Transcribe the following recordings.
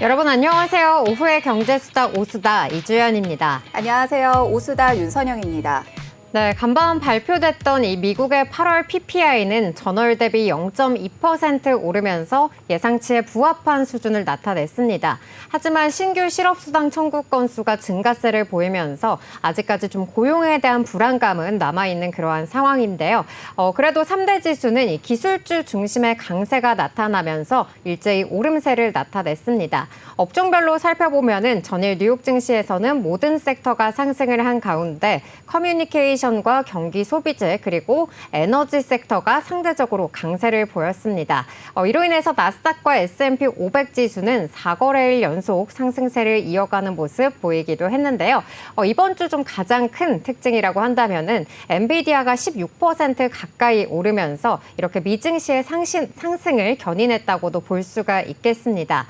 여러분 안녕하세요. 오후의 경제수다 오수다 이주연입니다. 안녕하세요. 오수다 윤선영입니다. 네, 간밤 발표됐던 이 미국의 8월 PPI는 전월 대비 0.2% 오르면서 예상치에 부합한 수준을 나타냈습니다. 하지만 신규 실업수당 청구 건수가 증가세를 보이면서 아직까지 좀 고용에 대한 불안감은 남아있는 그러한 상황인데요. 그래도 3대 지수는 이 기술주 중심의 강세가 나타나면서 일제히 오름세를 나타냈습니다. 업종별로 살펴보면은 전일 뉴욕 증시에서는 모든 섹터가 상승을 한 가운데 커뮤니케이션과 경기 소비재 그리고 에너지 섹터가 상대적으로 강세를 보였습니다. 이로 인해서 나스닥과 S&P 500 지수는 4거래일 연속 상승세를 이어가는 모습 보이기도 했는데요. 이번 주 좀 가장 큰 특징이라고 한다면은 엔비디아가 16% 가까이 오르면서 이렇게 미증시의 상승을 견인했다고도 볼 수가 있겠습니다.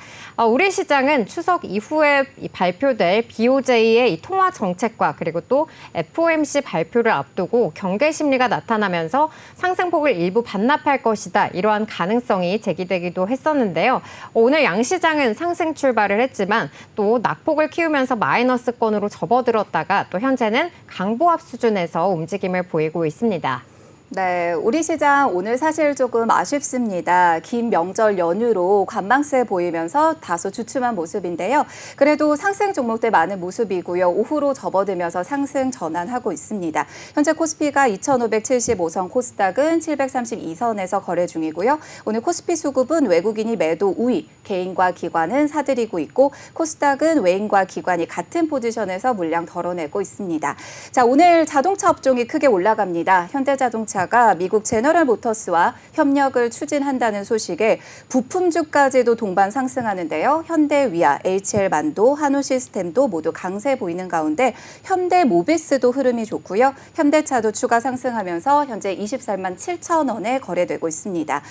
우리 시장은 추석 이후에 발표될 BOJ의 이 통화 정책과 그리고 또 FOMC 발표를 앞두고 경계 심리가 나타나면서 상승폭을 일부 반납할 것이다. 이러한 가능성이 제기되기도 했었는데요. 오늘 양시장은 상승 출발을 했지만 또 낙폭을 키우면서 마이너스권으로 접어들었다가 또 현재는 강보합 수준에서 움직임을 보이고 있습니다. 네, 우리 시장 오늘 사실 조금 아쉽습니다. 긴 명절 연휴로 관망세 보이면서 다소 주춤한 모습인데요. 그래도 상승 종목들 많은 모습이고요. 오후로 접어들면서 상승 전환하고 있습니다. 현재 코스피가 2,575선, 코스닥은 732선에서 거래 중이고요. 오늘 코스피 수급은 외국인이 매도 우위, 개인과 기관은 사들이고 있고 코스닥은 외인과 기관이 같은 포지션에서 물량 덜어내고 있습니다. 자, 오늘 자동차 업종이 크게 올라갑니다. 현대자동차 가 미국 제너럴 모터스와 협력을 추진한다는 소식에 부품주까지도 동반 상승하는데요. 현대위아, HL만도, 한우시스템도 모두 강세 보이는 가운데 현대모비스도 흐름이 좋고요. 현대차도 추가 상승하면서 현재 24만 7천 원에 거래되고 있습니다.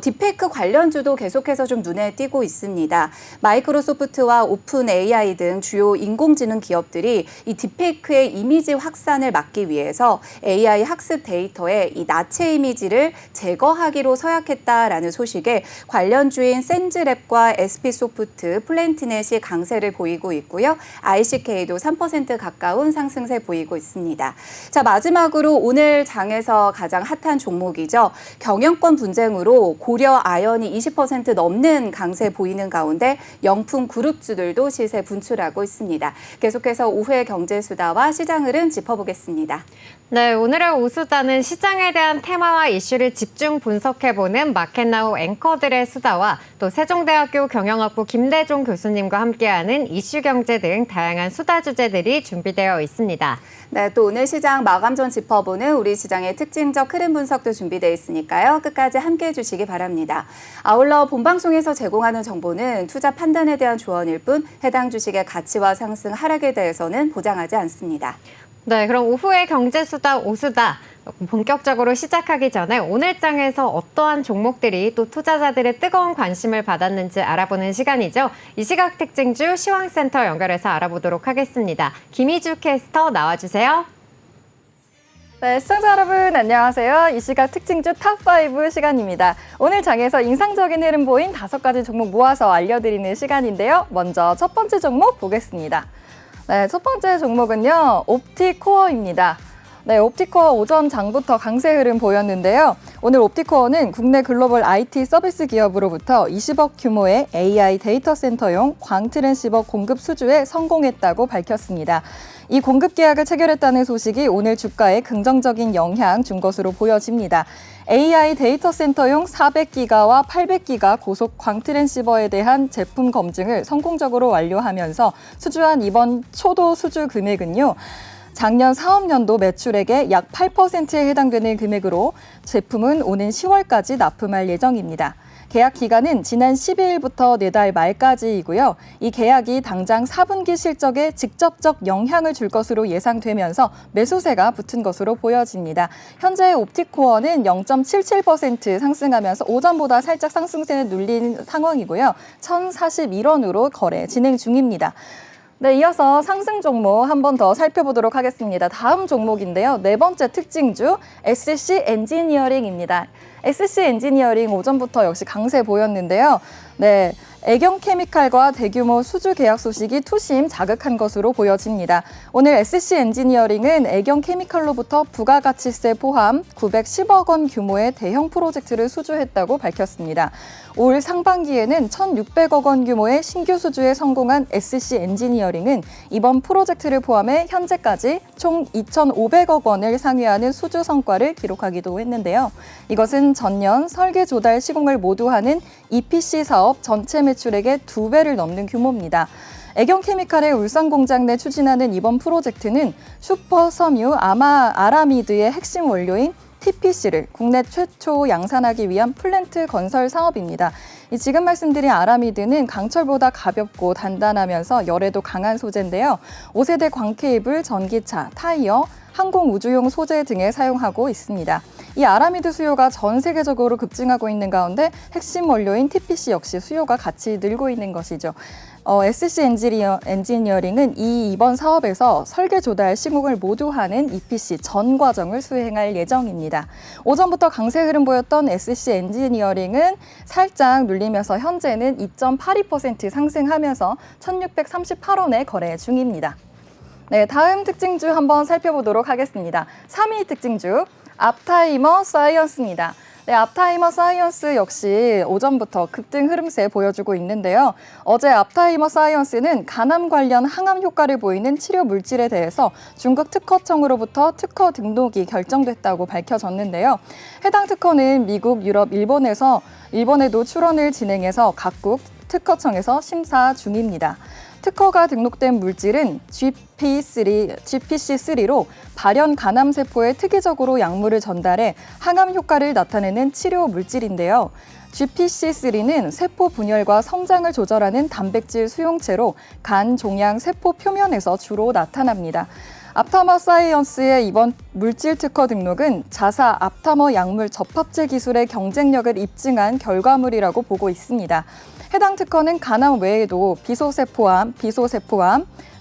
딥페이크 관련주도 계속해서 좀 눈에 띄고 있습니다. 마이크로소프트와 오픈 AI 등 주요 인공지능 기업들이 이 딥페이크의 이미지 확산을 막기 위해서 AI 학습 데이터에 이 나체 이미지를 제거하기로 서약했다라는 소식에 관련주인 센즈랩과 SP소프트, 플랜티넷이 강세를 보이고 있고요. ICK도 3% 가까운 상승세 보이고 있습니다. 자, 마지막으로 오늘 장에서 가장 핫한 종목이죠. 경영권 분쟁으로 고려 아연이 20% 넘는 강세 보이는 가운데 영풍 그룹주들도 시세 분출하고 있습니다. 계속해서 오후의 경제수다와 시장 흐름 짚어보겠습니다. 네, 오늘의 오수다는 시장에 대한 테마와 이슈를 집중 분석해보는 마켓나우 앵커들의 수다와 또 세종대학교 경영학부 김대종 교수님과 함께하는 이슈경제 등 다양한 수다 주제들이 준비되어 있습니다. 네, 또 오늘 시장 마감 전 짚어보는 우리 시장의 특징적 흐름 분석도 준비되어 있으니까요. 끝까지 함께해 주시기 바랍니다. 아울러 본방송에서 제공하는 정보는 투자 판단에 대한 조언일 뿐 해당 주식의 가치와 상승, 하락에 대해서는 보장하지 않습니다. 네, 그럼 오후의 경제수다 오수다 본격적으로 시작하기 전에 오늘 장에서 어떠한 종목들이 또 투자자들의 뜨거운 관심을 받았는지 알아보는 시간이죠. 이 시각 특징주 시황센터 연결해서 알아보도록 하겠습니다. 김희주 캐스터 나와주세요. 네, 시청자 여러분 안녕하세요. 이 시각 특징주 탑5 시간입니다. 오늘 장에서 인상적인 흐름 보인 5가지 종목 모아서 알려드리는 시간인데요. 먼저 첫 번째 종목 보겠습니다. 네, 첫 번째 종목은요, 옵티코어입니다. 네, 옵티코어 오전 장부터 강세 흐름 보였는데요. 오늘 옵티코어는 국내 글로벌 IT 서비스 기업으로부터 20억 규모의 AI 데이터 센터용 광트랜시버 공급 수주에 성공했다고 밝혔습니다. 이 공급 계약을 체결했다는 소식이 오늘 주가에 긍정적인 영향 준 것으로 보여집니다. AI 데이터 센터용 400기가와 800기가 고속 광트랜시버에 대한 제품 검증을 성공적으로 완료하면서 수주한 이번 초도 수주 금액은요. 작년 사업년도 매출액의 약 8%에 해당되는 금액으로 제품은 오는 10월까지 납품할 예정입니다. 계약 기간은 지난 12일부터 내달 말까지이고요. 이 계약이 당장 4분기 실적에 직접적 영향을 줄 것으로 예상되면서 매수세가 붙은 것으로 보여집니다. 현재 옵티코어는 0.77% 상승하면서 오전보다 살짝 상승세를 눌린 상황이고요. 1,041원으로 거래 진행 중입니다. 네, 이어서 상승 종목 한 번 더 살펴보도록 하겠습니다. 다음 종목인데요. 네 번째 특징주 SC 엔지니어링입니다. SC 엔지니어링 오전부터 역시 강세 보였는데요. 네, 애경케미칼과 대규모 수주 계약 소식이 투심 자극한 것으로 보여집니다. 오늘 SC 엔지니어링은 애경케미칼로부터 부가가치세 포함 910억 원 규모의 대형 프로젝트를 수주했다고 밝혔습니다. 올 상반기에는 1,600억 원 규모의 신규 수주에 성공한 SC 엔지니어링은 이번 프로젝트를 포함해 현재까지 총 2,500억 원을 상회하는 수주 성과를 기록하기도 했는데요. 이것은 전년 설계 조달 시공을 모두 하는 EPC 사업 전체 매출액의 2배를 넘는 규모입니다. 애경케미칼의 울산 공장 내 추진하는 이번 프로젝트는 슈퍼섬유 아라미드의 핵심 원료인 TPC를 국내 최초 양산하기 위한 플랜트 건설 사업입니다. 지금 말씀드린 아라미드는 강철보다 가볍고 단단하면서 열에도 강한 소재인데요. 5세대 광케이블, 전기차, 타이어, 항공 우주용 소재 등에 사용하고 있습니다. 이 아라미드 수요가 전 세계적으로 급증하고 있는 가운데 핵심 원료인 TPC 역시 수요가 같이 늘고 있는 것이죠. SC 엔지니어링은 이번 사업에서 설계 조달 시공을 모두 하는 EPC 전 과정을 수행할 예정입니다. 오전부터 강세 흐름 보였던 SC 엔지니어링은 살짝 눌리면서 현재는 2.82% 상승하면서 1,638원에 거래 중입니다. 네, 다음 특징주 한번 살펴보도록 하겠습니다. 3위 특징주, 앞타이머 사이언스입니다. 네, 앞타이머 사이언스 역시 오전부터 급등 흐름세 보여주고 있는데요. 어제 앞타이머 사이언스는 간암 관련 항암 효과를 보이는 치료 물질에 대해서 중국 특허청으로부터 특허 등록이 결정됐다고 밝혀졌는데요. 해당 특허는 미국, 유럽, 일본에도 출원을 진행해서 각국 특허청에서 심사 중입니다. 특허가 등록된 물질은 GPC3로 발현 간암세포에 특이적으로 약물을 전달해 항암 효과를 나타내는 치료 물질인데요. GPC3는 세포 분열과 성장을 조절하는 단백질 수용체로 간 종양 세포 표면에서 주로 나타납니다. 앞타머 사이언스의 이번 물질 특허 등록은 자사 앞타머 약물 접합제 기술의 경쟁력을 입증한 결과물이라고 보고 있습니다. 해당 특허는 간암 외에도 비소세포암,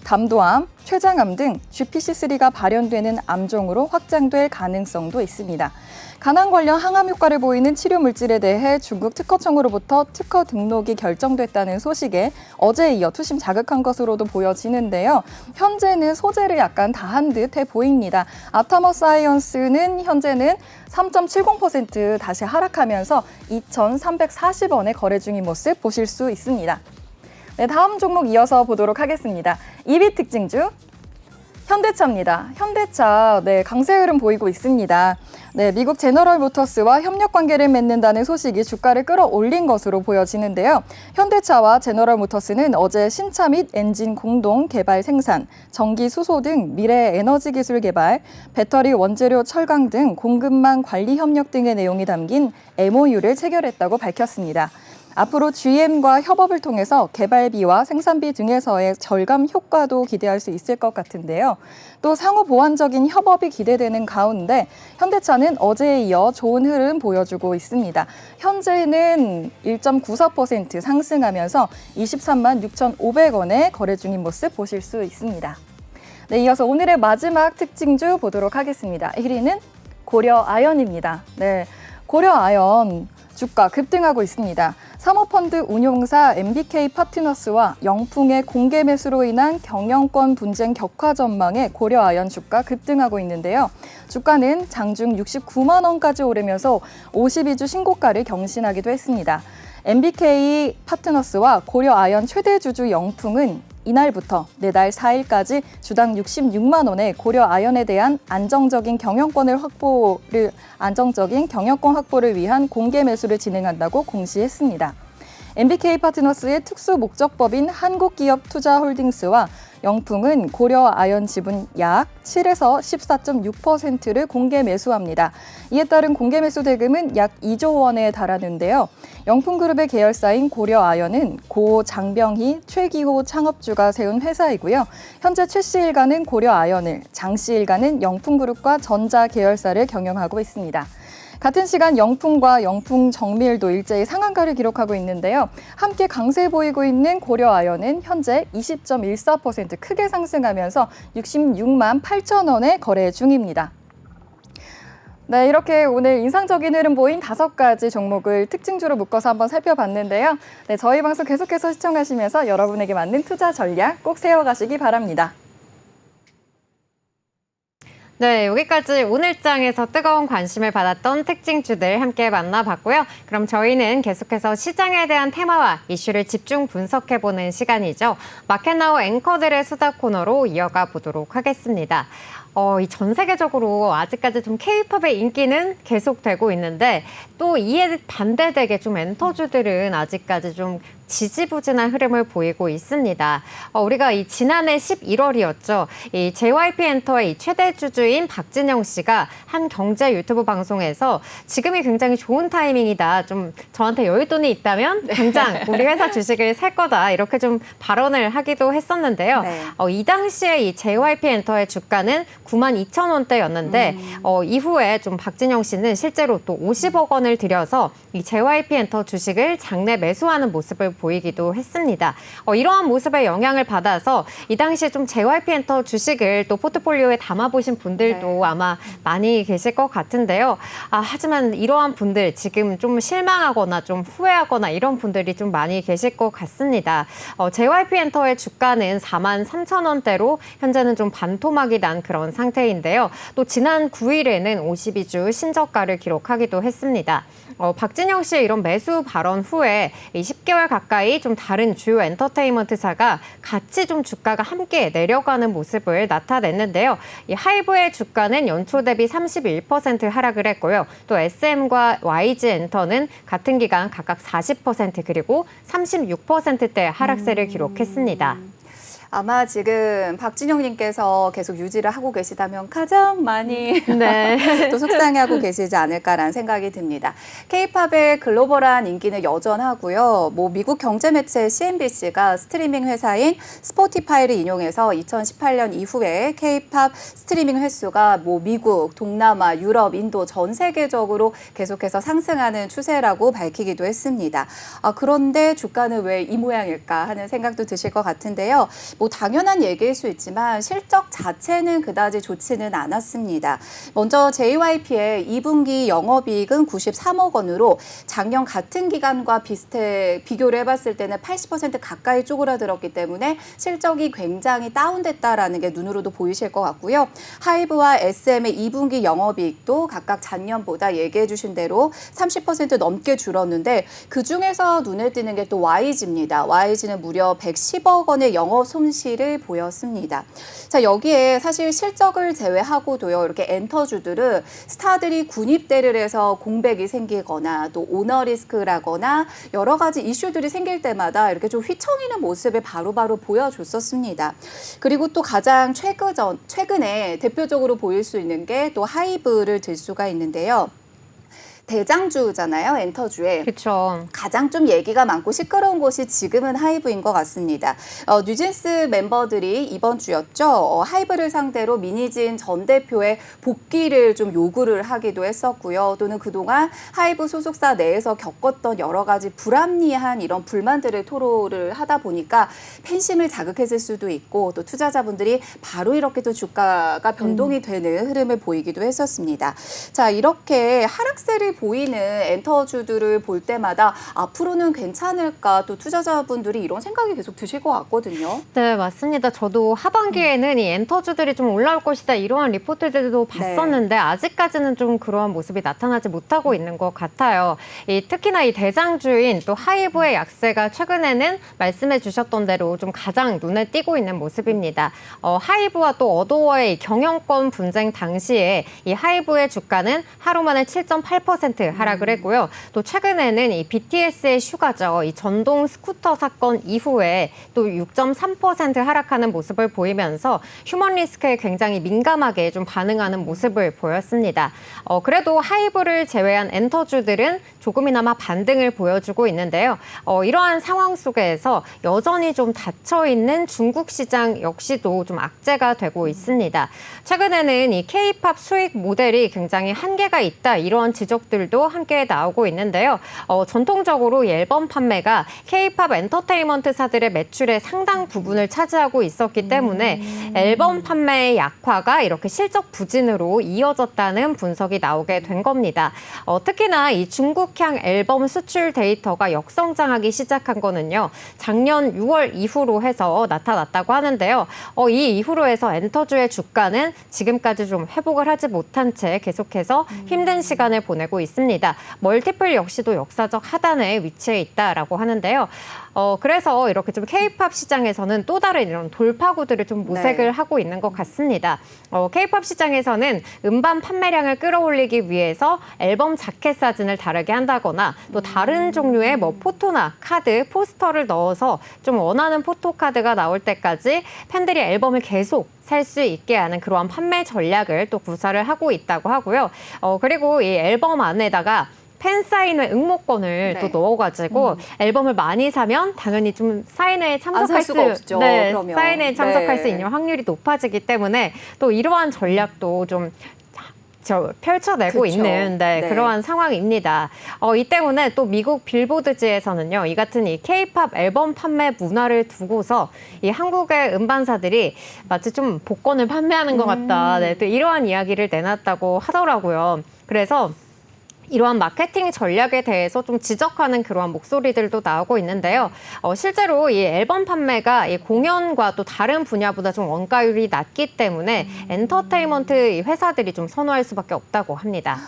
담도암, 췌장암 등 GPC3가 발현되는 암종으로 확장될 가능성도 있습니다. 간암 관련 항암 효과를 보이는 치료 물질에 대해 중국 특허청으로부터 특허 등록이 결정됐다는 소식에 어제에 이어 투심 자극한 것으로도 보여지는데요. 현재는 소재를 약간 다한 듯해 보입니다. 앞타머 사이언스는 현재는 3.70% 다시 하락하면서 2,340원에 거래 중인 모습 보실 수 있습니다. 네, 다음 종목 이어서 보도록 하겠습니다. 2위 특징주, 현대차입니다. 현대차, 강세 흐름 보이고 있습니다. 미국 제너럴 모터스와 협력 관계를 맺는다는 소식이 주가를 끌어올린 것으로 보여지는데요. 현대차와 제너럴 모터스는 어제 신차 및 엔진 공동 개발 생산, 전기 수소 등 미래 에너지 기술 개발, 배터리 원재료 철강 등 공급망 관리 협력 등의 내용이 담긴 MOU를 체결했다고 밝혔습니다. 앞으로 GM과 협업을 통해서 개발비와 생산비 등에서의 절감 효과도 기대할 수 있을 것 같은데요. 또 상호 보완적인 협업이 기대되는 가운데 현대차는 어제에 이어 좋은 흐름 보여주고 있습니다. 현재는 1.94% 상승하면서 23만 6,500원에 거래 중인 모습 보실 수 있습니다. 네, 이어서 오늘의 마지막 특징주 보도록 하겠습니다. 1위는 고려아연입니다. 고려아연 주가 급등하고 있습니다. 사모펀드 운용사 MBK 파트너스와 영풍의 공개 매수로 인한 경영권 분쟁 격화 전망에 고려아연 주가 급등하고 있는데요. 주가는 장중 69만 원까지 오르면서 52주 신고가를 경신하기도 했습니다. MBK 파트너스와 고려아연 최대 주주 영풍은 이날부터 내달 4일까지 주당 66만 원의 고려아연에 대한 안정적인 경영권 확보를 위한 공개 매수를 진행한다고 공시했습니다. MBK 파트너스의 특수 목적법인 한국기업투자홀딩스와 영풍은 고려아연 지분 약 7에서 14.6%를 공개 매수합니다. 이에 따른 공개 매수 대금은 약 2조 원에 달하는데요. 영풍그룹의 계열사인 고려아연은 고 장병희, 최기호 창업주가 세운 회사이고요. 현재 최 씨 일가는 고려아연을, 장 씨 일가는 영풍그룹과 전자 계열사를 경영하고 있습니다. 같은 시간 영풍과 영풍정밀도 일제히 상한가를 기록하고 있는데요. 함께 강세 보이고 있는 고려아연은 현재 20.14% 크게 상승하면서 66만 8천 원에 거래 중입니다. 네, 이렇게 오늘 인상적인 흐름 보인 5가지 종목을 특징주로 묶어서 한번 살펴봤는데요. 네, 저희 방송 계속해서 시청하시면서 여러분에게 맞는 투자 전략 꼭 세워가시기 바랍니다. 네, 여기까지 오늘장에서 뜨거운 관심을 받았던 특징주들 함께 만나봤고요. 그럼 저희는 계속해서 시장에 대한 테마와 이슈를 집중 분석해보는 시간이죠. 마켓나우 앵커들의 수다 코너로 이어가 보도록 하겠습니다. 이 전 세계적으로 아직까지 좀 K-팝의 인기는 계속되고 있는데 또 이에 반대되게 좀 엔터주들은 아직까지 좀 지지부진한 흐름을 보이고 있습니다. 우리가 이 지난해 11월이었죠. 이 JYP 엔터의 이 최대 주주인 박진영 씨가 한 경제 유튜브 방송에서 지금이 굉장히 좋은 타이밍이다. 좀 저한테 여윳돈이 있다면 당장 우리 회사 주식을 살 거다. 이렇게 좀 발언을 하기도 했었는데요. 네. 이 당시에 이 JYP 엔터의 주가는 92,000원대였는데 이후에 좀 박진영 씨는 실제로 또 50억 원을 들여서 이 JYP 엔터 주식을 장내 매수하는 모습을 보이기도 했습니다. 이러한 모습에 영향을 받아서 이 당시에 좀 JYP 엔터 주식을 또 포트폴리오에 담아보신 분들도 네. 아마 많이 계실 것 같은데요. 하지만 이러한 분들 지금 좀 실망하거나 좀 후회하거나 이런 분들이 좀 많이 계실 것 같습니다. JYP 엔터의 주가는 43,000원대로 현재는 좀 반토막이 난 그런 상태인데요. 또 지난 9일에는 52주 신저가를 기록하기도 했습니다. 박진영 씨의 이런 매수 발언 후에 10개월 가까이 좀 다른 주요 엔터테인먼트사가 같이 좀 주가가 함께 내려가는 모습을 나타냈는데요. 이 하이브의 주가는 연초 대비 31% 하락을 했고요. 또 SM과 YG 엔터는 같은 기간 각각 40% 그리고 36%대 하락세를 기록했습니다. 아마 지금 박진영님께서 계속 유지를 하고 계시다면 가장 많이 네. 또 속상해하고 계시지 않을까라는 생각이 듭니다. K-팝의 글로벌한 인기는 여전하고요. 미국 경제 매체 CNBC가 스트리밍 회사인 스포티파이를 인용해서 2018년 이후에 K-팝 스트리밍 횟수가 미국, 동남아, 유럽, 인도 전 세계적으로 계속해서 상승하는 추세라고 밝히기도 했습니다. 그런데 주가는 왜 이 모양일까 하는 생각도 드실 것 같은데요. 당연한 얘기일 수 있지만 실적 자체는 그다지 좋지는 않았습니다. 먼저 JYP의 2분기 영업이익은 93억 원으로 작년 같은 기간과 비교를 해봤을 때는 80% 가까이 쪼그라들었기 때문에 실적이 굉장히 다운됐다라는 게 눈으로도 보이실 것 같고요. 하이브와 SM의 2분기 영업이익도 각각 작년보다 얘기해 주신 대로 30% 넘게 줄었는데 그중에서 눈에 띄는 게 또 YG입니다. YG는 무려 110억 원의 영업 손실을 보였습니다. 자, 여기에 사실 실적을 제외하고도요, 이렇게 엔터주들은 스타들이 군입대를 해서 공백이 생기거나 또 오너 리스크라거나 여러 가지 이슈들이 생길 때마다 이렇게 좀 휘청이는 모습을 바로바로 보여줬었습니다. 그리고 또 가장 최근에 대표적으로 보일 수 있는 게 또 하이브를 들 수가 있는데요. 대장주잖아요, 엔터주에. 그렇죠. 가장 좀 얘기가 많고 시끄러운 곳이 지금은 하이브인 것 같습니다. 뉴진스 멤버들이 이번 주였죠. 하이브를 상대로 민희진 전 대표의 복귀를 좀 요구를 하기도 했었고요. 또는 그동안 하이브 소속사 내에서 겪었던 여러 가지 불합리한 이런 불만들을 토로를 하다 보니까 팬심을 자극했을 수도 있고 또 투자자분들이 바로 이렇게 또 주가가 변동이 되는 흐름을 보이기도 했었습니다. 자, 이렇게 하락세를 보이는 엔터주들을 볼 때마다 앞으로는 괜찮을까 또 투자자분들이 이런 생각이 계속 드실 것 같거든요. 네, 맞습니다. 저도 하반기에는 이 엔터주들이 좀 올라올 것이다 이러한 리포트들도 봤었는데 아직까지는 좀 그러한 모습이 나타나지 못하고 있는 것 같아요. 특히나 이 대장주인 또 하이브의 약세가 최근에는 말씀해 주셨던 대로 좀 가장 눈에 띄고 있는 모습입니다. 하이브와 또 어도어의 경영권 분쟁 당시에 이 하이브의 주가는 하루 만에 7.8% 하락을 했고요. 또 최근에는 이 BTS의 슈가죠. 이 전동 스쿠터 사건 이후에 또 6.3% 하락하는 모습을 보이면서 휴먼 리스크에 굉장히 민감하게 좀 반응하는 모습을 보였습니다. 그래도 하이브를 제외한 엔터주들은 조금이나마 반등을 보여주고 있는데요. 이러한 상황 속에서 여전히 좀 닫혀있는 중국 시장 역시도 좀 악재가 되고 있습니다. 최근에는 이 K-팝 수익 모델이 굉장히 한계가 있다 이러한 지적들 종목들도 함께 나오고 있는데요. 전통적으로 이 앨범 판매가 K-팝 엔터테인먼트사들의 매출의 상당 부분을 차지하고 있었기 때문에 앨범 판매의 약화가 이렇게 실적 부진으로 이어졌다는 분석이 나오게 된 겁니다. 특히나 이 중국향 앨범 수출 데이터가 역성장하기 시작한 거는요. 작년 6월 이후로 해서 나타났다고 하는데요. 이 이후로 해서 엔터주의 주가는 지금까지 좀 회복을 하지 못한 채 계속해서 힘든 시간을 보내고 있습니다. 멀티플 역시도 역사적 하단에 위치해 있다라고 하는데요. 그래서 이렇게 좀 K-팝 시장에서는 또 다른 이런 돌파구들을 좀 모색을 하고 있는 것 같습니다. K-팝 시장에서는 음반 판매량을 끌어올리기 위해서 앨범 자켓 사진을 다르게 한다거나 또 다른 종류의 뭐 포토나 카드, 포스터를 넣어서 좀 원하는 포토카드가 나올 때까지 팬들이 앨범을 계속 살 수 있게 하는 그러한 판매 전략을 또 구사를 하고 있다고 하고요. 그리고 이 앨범 안에다가 팬 사인회 응모권을 또 넣어가지고 앨범을 많이 사면 당연히 좀 사인회에 참석할 수가 없죠. 그러면. 사인회에 참석할 수 있는 확률이 높아지기 때문에 또 이러한 전략도 좀 펼쳐내고 있는 그러한 상황입니다. 이 때문에 또 미국 빌보드지에서는요, 이 같은 이 K-팝 앨범 판매 문화를 두고서 이 한국의 음반사들이 마치 좀 복권을 판매하는 것 같다. 또 이러한 이야기를 내놨다고 하더라고요. 그래서 이러한 마케팅 전략에 대해서 좀 지적하는 그러한 목소리들도 나오고 있는데요. 실제로 이 앨범 판매가 이 공연과 또 다른 분야보다 좀 원가율이 낮기 때문에 엔터테인먼트 회사들이 좀 선호할 수밖에 없다고 합니다.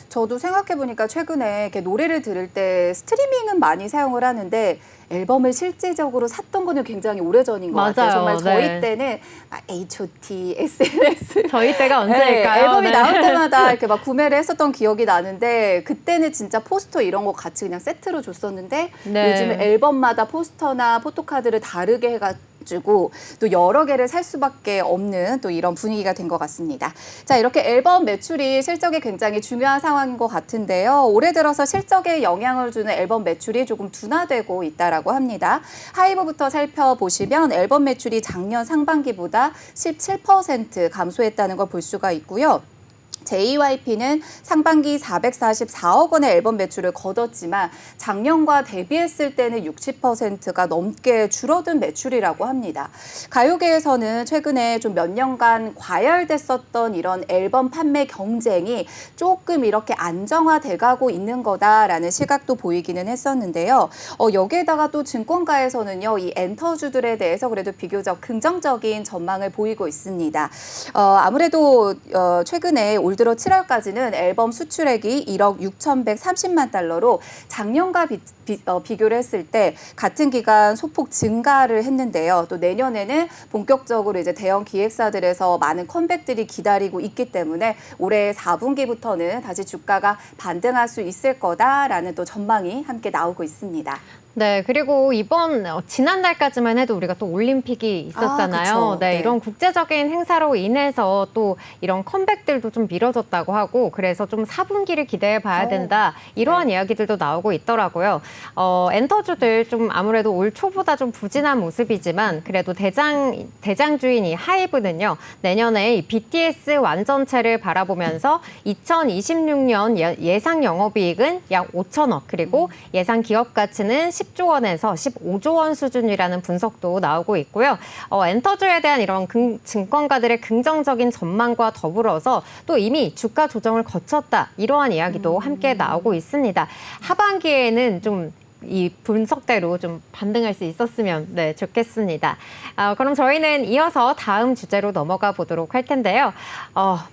저도 생각해보니까 최근에 이렇게 노래를 들을 때 스트리밍은 많이 사용을 하는데 앨범을 실질적으로 샀던 거는 굉장히 오래전인 것 같아요. 정말 저희 때는 막 H.O.T, SNS 저희 때가 언제일까요? 앨범이 나올 때마다 이렇게 막 구매를 했었던 기억이 나는데 그때는 진짜 포스터 이런 거 같이 그냥 세트로 줬었는데 요즘은 앨범마다 포스터나 포토카드를 다르게 해가지고 또 여러 개를 살 수밖에 없는 또 이런 분위기가 된 것 같습니다. 자, 이렇게 앨범 매출이 실적에 굉장히 중요한 상황인 것 같은데요. 올해 들어서 실적에 영향을 주는 앨범 매출이 조금 둔화되고 있다라고 합니다. 하이브부터 살펴보시면 앨범 매출이 작년 상반기보다 17% 감소했다는 걸 볼 수가 있고요. JYP는 상반기 444억 원의 앨범 매출을 거뒀지만 작년과 대비했을 때는 60%가 넘게 줄어든 매출이라고 합니다. 가요계에서는 최근에 좀 몇 년간 과열됐었던 이런 앨범 판매 경쟁이 조금 이렇게 안정화돼가고 있는 거다라는 시각도 보이기는 했었는데요. 여기에다가 또 증권가에서는요, 이 엔터주들에 대해서 그래도 비교적 긍정적인 전망을 보이고 있습니다. 아무래도 최근에 올 들어 7월까지는 앨범 수출액이 1억 6,130만 달러로 작년과 비교를 했을 때 같은 기간 소폭 증가를 했는데요. 또 내년에는 본격적으로 이제 대형 기획사들에서 많은 컴백들이 기다리고 있기 때문에 올해 4분기부터는 다시 주가가 반등할 수 있을 거다라는 또 전망이 함께 나오고 있습니다. 네, 그리고 지난달까지만 해도 우리가 또 올림픽이 있었잖아요. 이런 국제적인 행사로 인해서 또 이런 컴백들도 좀 미뤄졌다고 하고 그래서 좀 4분기를 기대해 봐야 된다. 이러한 이야기들도 나오고 있더라고요. 엔터주들 좀 아무래도 올 초보다 좀 부진한 모습이지만 그래도 대장주인 이 하이브는요. 내년에 이 BTS 완전체를 바라보면서 2026년 예상 영업이익은 약 5천억 그리고 예상 기업 가치는 10조 원에서 15조 원 수준이라는 분석도 나오고 있고요. 엔터주에 대한 이런 증권가들의 긍정적인 전망과 더불어서 또 이미 주가 조정을 거쳤다. 이러한 이야기도 함께 나오고 있습니다. 하반기에는 좀 이 분석대로 좀 반등할 수 있었으면 좋겠습니다. 그럼 저희는 이어서 다음 주제로 넘어가 보도록 할 텐데요.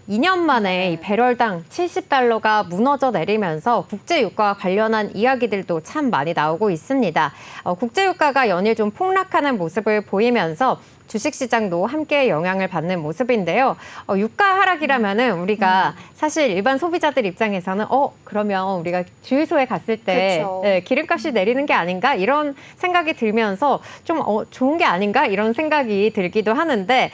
2년 만에 이 배럴당 70달러가 무너져 내리면서 국제유가와 관련한 이야기들도 참 많이 나오고 있습니다. 국제유가가 연일 좀 폭락하는 모습을 보이면서 주식시장도 함께 영향을 받는 모습인데요. 유가 하락이라면은 우리가 사실 일반 소비자들 입장에서는 그러면 우리가 주유소에 갔을 때 기름값이 내리는 게 아닌가 이런 생각이 들면서 좀 좋은 게 아닌가 이런 생각이 들기도 하는데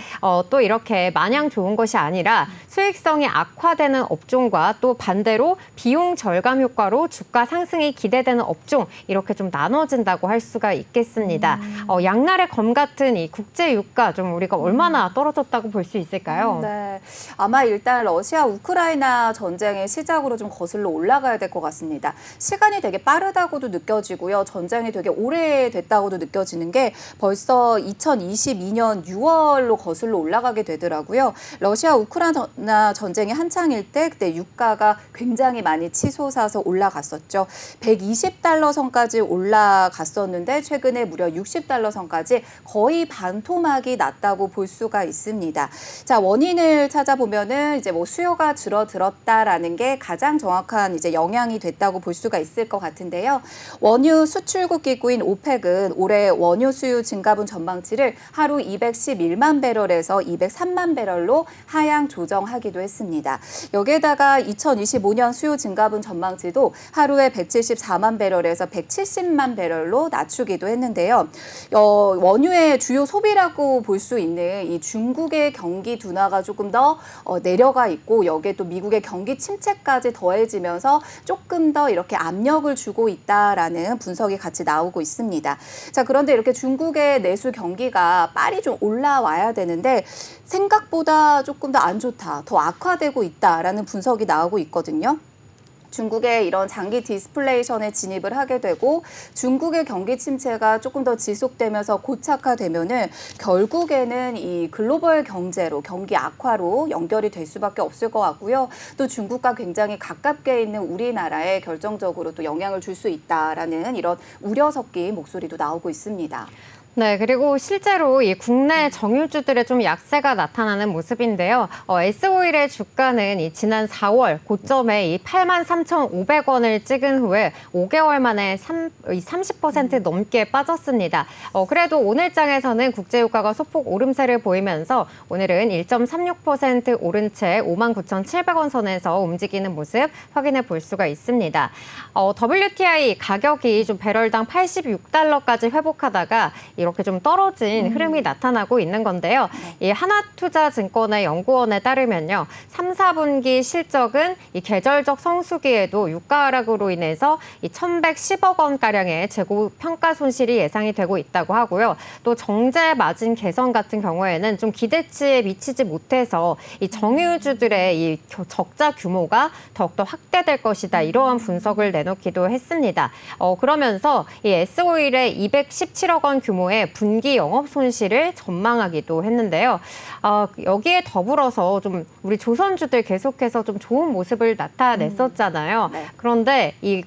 또 이렇게 마냥 좋은 것이 아니라 수익성이 악화되는 업종과 또 반대로 비용 절감 효과로 주가 상승이 기대되는 업종 이렇게 좀 나눠진다고 할 수가 있겠습니다. 양날의 검 같은 이 국제 유가 좀 우리가 얼마나 떨어졌다고 볼 수 있을까요? 네, 아마 일단 러시아 우크라이나 전쟁의 시작으로 좀 거슬러 올라가야 될 것 같습니다. 시간이 되게 빠르다고도 느껴지고요. 전쟁이 되게 오래됐다고도 느껴지는 게 벌써 2022년 6월로 거슬러 올라가게 되더라고요. 러시아 우크라이나 전쟁이 한창일 때 그때 유가가 굉장히 많이 치솟아서 올라갔었죠. 120달러 선까지 올라갔었는데 최근에 무려 60달러 선까지 거의 반토막이 났다고 볼 수가 있습니다. 자, 원인을 찾아보면은 이제 뭐 수요가 줄어들었다라는 게 가장 정확한 이제 영향이 됐다고 볼 수가 있을 것 같은데요. 원유 수출국 기구인 오펙은 올해 원유 수요 증가분 전망치를 하루 211만 배럴에서 203만 배럴로 하향 조정하기도 했습니다. 여기에다가 2025년 수요 증가분 전망치도 하루에 174만 배럴에서 170만 배럴로 낮추기도 했는데요. 원유의 주요 소비라고 볼 수 있는 이 중국의 경기 둔화가 조금 더 내려가 있고 여기에 또 미국의 경기 침체까지 더해지면서 조금 더 이렇게 압력을 주고 있다라는 분석이 같이 나오고 있습니다. 자, 그런데 이렇게 중국의 내수 경기가 빨리 좀 올라와야 되는데 생각보다 조금 더 안 좋다, 더 악화되고 있다라는 분석이 나오고 있거든요. 중국의 이런 장기 디스플레이션에 진입을 하게 되고 중국의 경기 침체가 조금 더 지속되면서 고착화되면은 결국에는 이 글로벌 경제로 경기 악화로 연결이 될 수밖에 없을 것 같고요. 또 중국과 굉장히 가깝게 있는 우리나라에 결정적으로 또 영향을 줄 수 있다라는 이런 우려 섞인 목소리도 나오고 있습니다. 네, 그리고 실제로 이 국내 정유주들의 좀 약세가 나타나는 모습인데요. S오일의 주가는 이 지난 4월 고점에 이 83,500원을 찍은 후에 5개월 만에 30% 넘게 빠졌습니다. 그래도 오늘장에서는 국제유가가 소폭 오름세를 보이면서 오늘은 1.36% 오른 채 59,700원 선에서 움직이는 모습 확인해 볼 수가 있습니다. WTI 가격이 좀 배럴당 86달러까지 회복하다가 이렇게 좀 떨어진 흐름이 나타나고 있는 건데요. 이 하나투자증권의 연구원에 따르면요. 3, 4분기 실적은 이 계절적 성수기에도 유가 하락으로 인해서 이 1,110억 원가량의 재고 평가 손실이 예상이 되고 있다고 하고요. 또 정제 마진 개선 같은 경우에는 좀 기대치에 미치지 못해서 이 정유주들의 이 적자 규모가 더욱더 확대될 것이다. 이러한 분석을 내놓기도 했습니다. 그러면서 이 S오일의 217억 원 규모의 분기 영업 손실을 전망하기도 했는데요. 여기에 더불어서 좀 우리 조선주들 계속해서 좀 좋은 모습을 나타냈었잖아요. 네. 그런데 이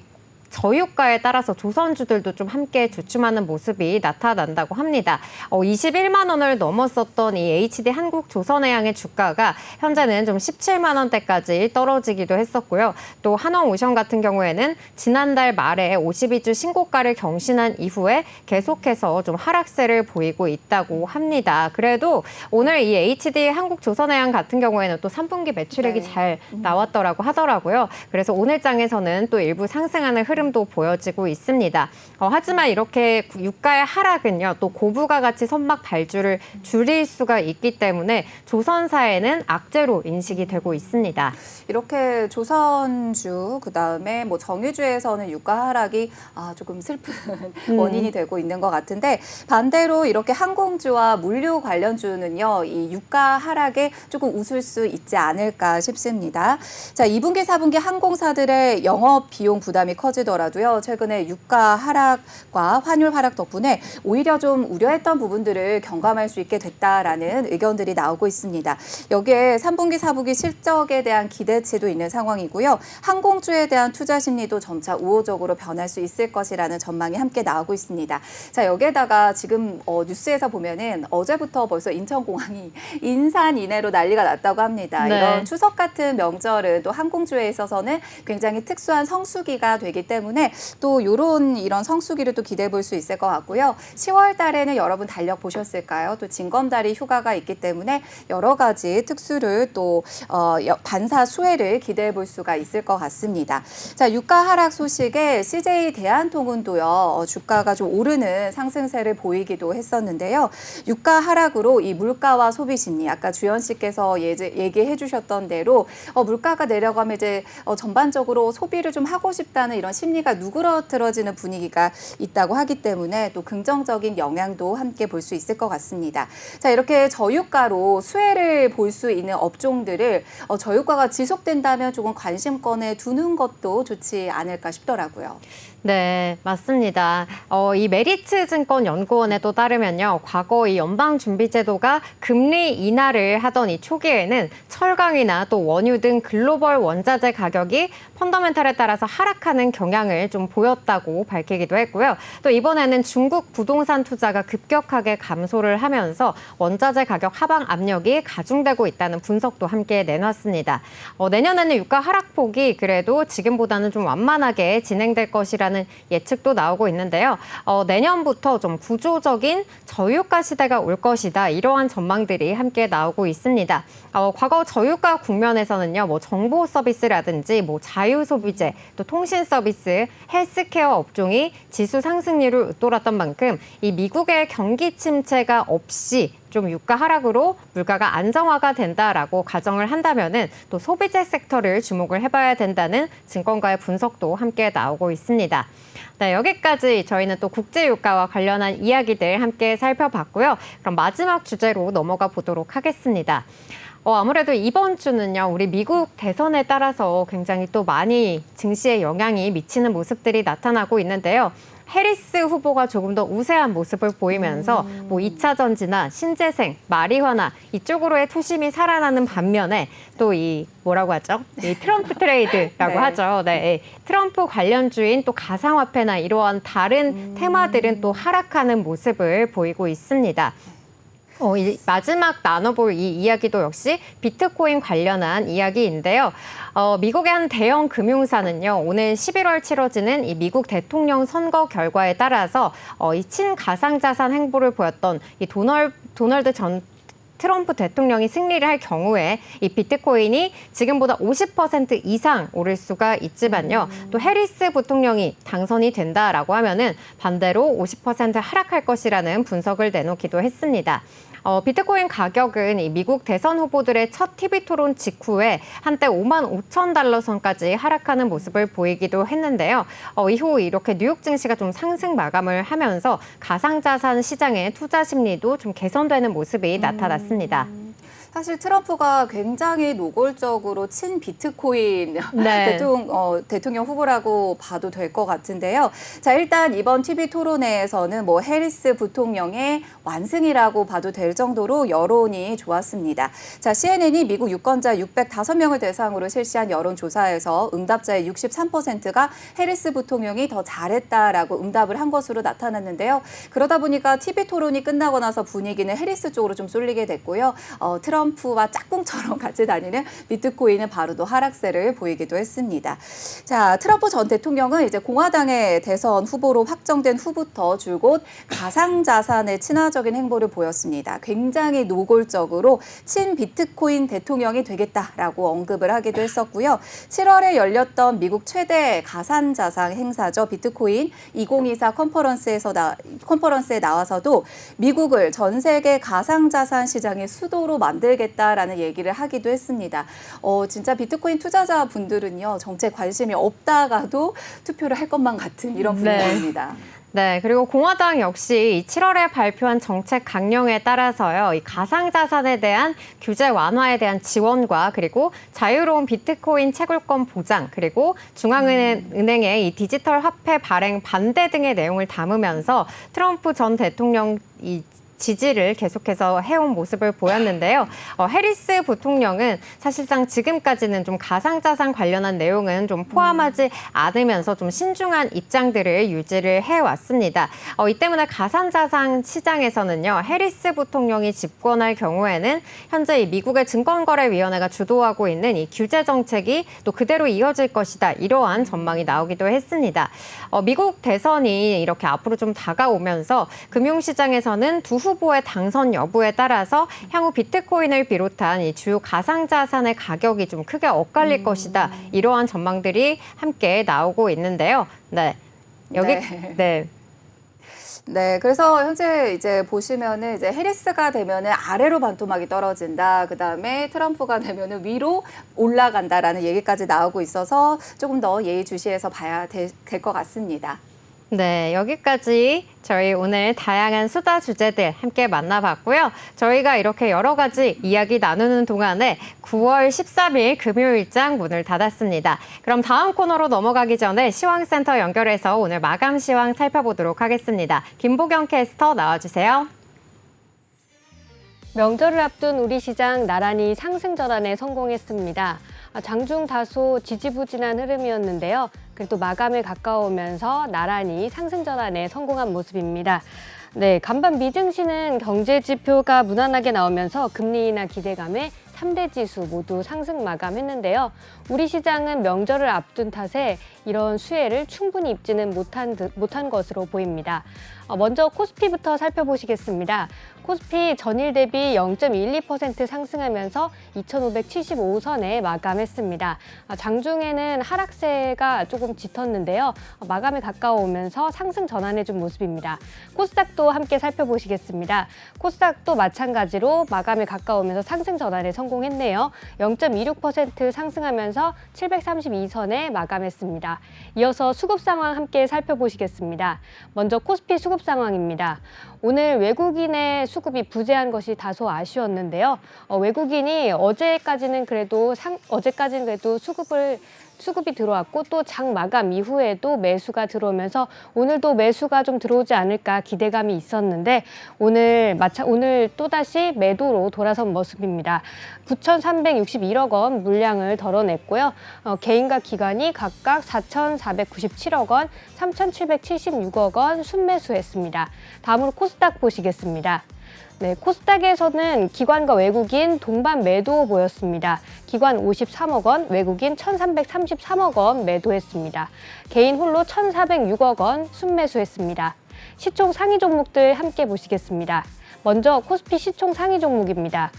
저유가에 따라서 조선주들도 좀 함께 주춤하는 모습이 나타난다고 합니다. 21만 원을 넘었었던 이 HD 한국조선해양의 주가가 현재는 좀 17만 원대까지 떨어지기도 했었고요. 또 한원오션 같은 경우에는 지난달 말에 52주 신고가를 경신한 이후에 계속해서 좀 하락세를 보이고 있다고 합니다. 그래도 오늘 이 HD 한국조선해양 같은 경우에는 또 3분기 매출액이 잘 나왔더라고 하더라고요. 그래서 오늘 장에서는 또 일부 상승하는 흐름도 보여지고 있습니다. 하지만 이렇게 유가의 하락은요, 또 고부가 가치 선박 발주를 줄일 수가 있기 때문에 조선사에는 악재로 인식이 되고 있습니다. 이렇게 조선주, 그다음에 뭐 정유주에서는 유가 하락이 조금 슬픈 원인이 되고 있는 것 같은데 반대로 이렇게 항공주와 물류 관련주는요, 이 유가 하락에 조금 웃을 수 있지 않을까 싶습니다. 자, 2분기, 4분기 항공사들의 영업 비용 부담이 커지더라고요. 최근에 유가 하락과 환율 하락 덕분에 오히려 좀 우려했던 부분들을 경감할 수 있게 됐다라는 의견들이 나오고 있습니다. 여기에 3분기, 4분기 실적에 대한 기대치도 있는 상황이고요. 항공주에 대한 투자 심리도 점차 우호적으로 변할 수 있을 것이라는 전망이 함께 나오고 있습니다. 자, 여기에다가 지금 뉴스에서 보면은 어제부터 벌써 인천공항이 인산인해로 난리가 났다고 합니다. 네. 이런 추석 같은 명절은 또 항공주에 있어서는 굉장히 특수한 성수기가 되기 때문에 또 이런 성수기를 또 기대해 볼 수 있을 것 같고요. 10월 달에는 여러분 달력 보셨을까요? 또 징검다리 휴가가 있기 때문에 여러 가지 특수를 또 반사 수혜를 기대해 볼 수가 있을 것 같습니다. 자, 유가 하락 소식에 CJ 대한통운도요. 주가가 좀 오르는 상승세를 보이기도 했었는데요. 유가 하락으로 이 물가와 소비 심리, 아까 주연 씨께서 얘기해 주셨던 대로 물가가 내려가면 이제 전반적으로 소비를 좀 하고 싶다는 이런 심리가 누그러뜨려지는 분위기가 있다고 하기 때문에 또 긍정적인 영향도 함께 볼 수 있을 것 같습니다. 자, 이렇게 저유가로 수혜를 볼 수 있는 업종들을 저유가가 지속된다면 조금 관심권에 두는 것도 좋지 않을까 싶더라고요. 네, 맞습니다. 이 메리츠 증권 연구원에 또 따르면요, 과거 이 연방준비제도가 금리 인하를 하던 이 초기에는 철강이나 또 원유 등 글로벌 원자재 가격이 펀더멘탈에 따라서 하락하는 경향을 좀 보였다고 밝히기도 했고요. 또 이번에는 중국 부동산 투자가 급격하게 감소를 하면서 원자재 가격 하방 압력이 가중되고 있다는 분석도 함께 내놨습니다. 내년에는 유가 하락폭이 그래도 지금보다는 좀 완만하게 진행될 것이라는 예측도 나오고 있는데요. 내년부터 좀 구조적인 저유가 시대가 올 것이다. 이러한 전망들이 함께 나오고 있습니다. 과거 저유가 국면에서는요, 뭐 정보 서비스라든지 뭐 자유소비재, 또 통신 서비스, 헬스케어 업종이 지수 상승률을 웃돌았던 만큼 이 미국의 경기 침체가 없이 좀 유가 하락으로 물가가 안정화가 된다라고 가정을 한다면은 또 소비재 섹터를 주목을 해봐야 된다는 증권가의 분석도 함께 나오고 있습니다. 네, 여기까지 저희는 또 국제 유가와 관련한 이야기들 함께 살펴봤고요. 그럼 마지막 주제로 넘어가 보도록 하겠습니다. 아무래도 이번 주는요, 우리 미국 대선에 따라서 굉장히 또 많이 증시에 영향이 미치는 모습들이 나타나고 있는데요. 해리스 후보가 조금 더 우세한 모습을 보이면서 뭐 2차 전지나 신재생, 마리화나 이쪽으로의 투심이 살아나는 반면에 또 이 뭐라고 하죠? 이 트럼프 트레이드라고 네. 하죠. 네, 트럼프 관련주인 또 가상화폐나 이러한 다른 테마들은 또 하락하는 모습을 보이고 있습니다. 이 마지막 나눠볼 이 이야기도 역시 비트코인 관련한 이야기인데요. 미국의 한 대형 금융사는요, 오늘 11월 치러지는 이 미국 대통령 선거 결과에 따라서 이 친가상자산 행보를 보였던 이 도널드 전 트럼프 대통령이 승리를 할 경우에 이 비트코인이 지금보다 50% 이상 오를 수가 있지만요. 또 해리스 부통령이 당선이 된다라고 하면은 반대로 50% 하락할 것이라는 분석을 내놓기도 했습니다. 비트코인 가격은 이 미국 대선 후보들의 첫 TV 토론 직후에 한때 55,000달러 선까지 하락하는 모습을 보이기도 했는데요. 이후 이렇게 뉴욕 증시가 좀 상승 마감을 하면서 가상자산 시장의 투자 심리도 좀 개선되는 모습이 나타났습니다. 사실 트럼프가 굉장히 노골적으로 친 비트코인 네. 대통령 후보라고 봐도 될 것 같은데요. 자, 일단 이번 TV 토론회에서는 뭐 해리스 부통령의 완승이라고 봐도 될 정도로 여론이 좋았습니다. 자, CNN이 미국 유권자 605명을 대상으로 실시한 여론조사에서 응답자의 63%가 해리스 부통령이 더 잘했다라고 응답을 한 것으로 나타났는데요. 그러다 보니까 TV 토론이 끝나고 나서 분위기는 해리스 쪽으로 좀 쏠리게 됐고요. 트럼프와 짝꿍처럼 같이 다니는 비트코인은 바로도 하락세를 보이기도 했습니다. 자, 트럼프 전 대통령은 이제 공화당의 대선 후보로 확정된 후부터 줄곧 가상자산에 친화적인 행보를 보였습니다. 굉장히 노골적으로 친 비트코인 대통령이 되겠다라고 언급을 하기도 했었고요. 7월에 열렸던 미국 최대 가상자산 행사죠. 비트코인 2024 컨퍼런스에 나와서도 미국을 전 세계 가상자산 시장의 수도로 만들겠다라는 얘기를 하기도 했습니다. 진짜 비트코인 투자자분들은요, 정책 관심이 없다가도 투표를 할 것만 같은 이런 분위기입니다. 네, 그리고 공화당 역시 7월에 발표한 정책 강령에 따라서요, 이 가상자산에 대한 규제 완화에 대한 지원과 그리고 자유로운 비트코인 채굴권 보장, 그리고 중앙은행의 이 디지털 화폐 발행 반대 등의 내용을 담으면서 트럼프 전 대통령 지지를 계속해서 해온 모습을 보였는데요. 해리스 부통령은 사실상 지금까지는 좀 가상자산 관련한 내용은 좀 포함하지 않으면서 좀 신중한 입장들을 유지를 해왔습니다. 이 때문에 가상자산 시장에서는요, 해리스 부통령이 집권할 경우에는 현재 이 미국의 증권거래위원회가 주도하고 있는 이 규제 정책이 또 그대로 이어질 것이다. 이러한 전망이 나오기도 했습니다. 미국 대선이 이렇게 앞으로 좀 다가오면서 금융시장에서는 두 후보의 당선 여부에 따라서 향후 비트코인을 비롯한 이 주요 가상자산의 가격이 좀 크게 엇갈릴 것이다. 이러한 전망들이 함께 나오고 있는데요. 네. 네. 네, 그래서 현재 이제 보시면은 이제 해리스가 되면은 아래로 반토막이 떨어진다. 그다음에 트럼프가 되면은 위로 올라간다라는 얘기까지 나오고 있어서 조금 더 예의주시해서 봐야 될 것 같습니다. 네, 여기까지 저희 오늘 다양한 수다 주제들 함께 만나봤고요. 저희가 이렇게 여러 가지 이야기 나누는 동안에 9월 13일 금요일장 문을 닫았습니다. 그럼 다음 코너로 넘어가기 전에 시황센터 연결해서 오늘 마감 시황 살펴보도록 하겠습니다. 김보경 캐스터 나와주세요. 명절을 앞둔 우리 시장 나란히 상승 전환에 성공했습니다. 장중 다소 지지부진한 흐름이었는데요. 그래도 마감에 가까우면서 나란히 상승 전환에 성공한 모습입니다. 네, 간밤 미증시는 경제 지표가 무난하게 나오면서 금리 인하 기대감에 3대 지수 모두 상승 마감했는데요. 우리 시장은 명절을 앞둔 탓에 이런 수혜를 충분히 입지는 못한 것으로 보입니다. 먼저 코스피부터 살펴보시겠습니다. 코스피 전일 대비 0.12% 상승하면서 2,575선에 마감했습니다. 장중에는 하락세가 조금 짙었는데요. 마감에 가까워오면서 상승 전환해준 모습입니다. 코스닥도 함께 살펴보시겠습니다. 코스닥도 마찬가지로 마감에 가까우면서 상승 전환에 성공했네요. 0.26% 상승하면서 732선에 마감했습니다. 이어서 수급 상황 함께 살펴보시겠습니다. 먼저 코스피 수급 상황입니다. 오늘 외국인의 수급이 부재한 것이 다소 아쉬웠는데요. 외국인이 어제까지는 그래도 수급이 들어왔고 또 장 마감 이후에도 매수가 들어오면서 오늘도 매수가 좀 들어오지 않을까 기대감이 있었는데 오늘 또다시 매도로 돌아선 모습입니다. 9,361억 원 물량을 덜어냈고요. 개인과 기관이 각각 4,497억 원, 3,776억 원 순매수했습니다. 다음으로 코스닥 보시겠습니다. 네, 코스닥에서는 기관과 외국인 동반 매도 보였습니다. 기관 53억 원, 외국인 1,333억 원 매도했습니다. 개인 홀로 1,406억 원 순매수했습니다. 시총 상위 종목들 함께 보시겠습니다. 먼저 코스피 시총 상위 종목입니다.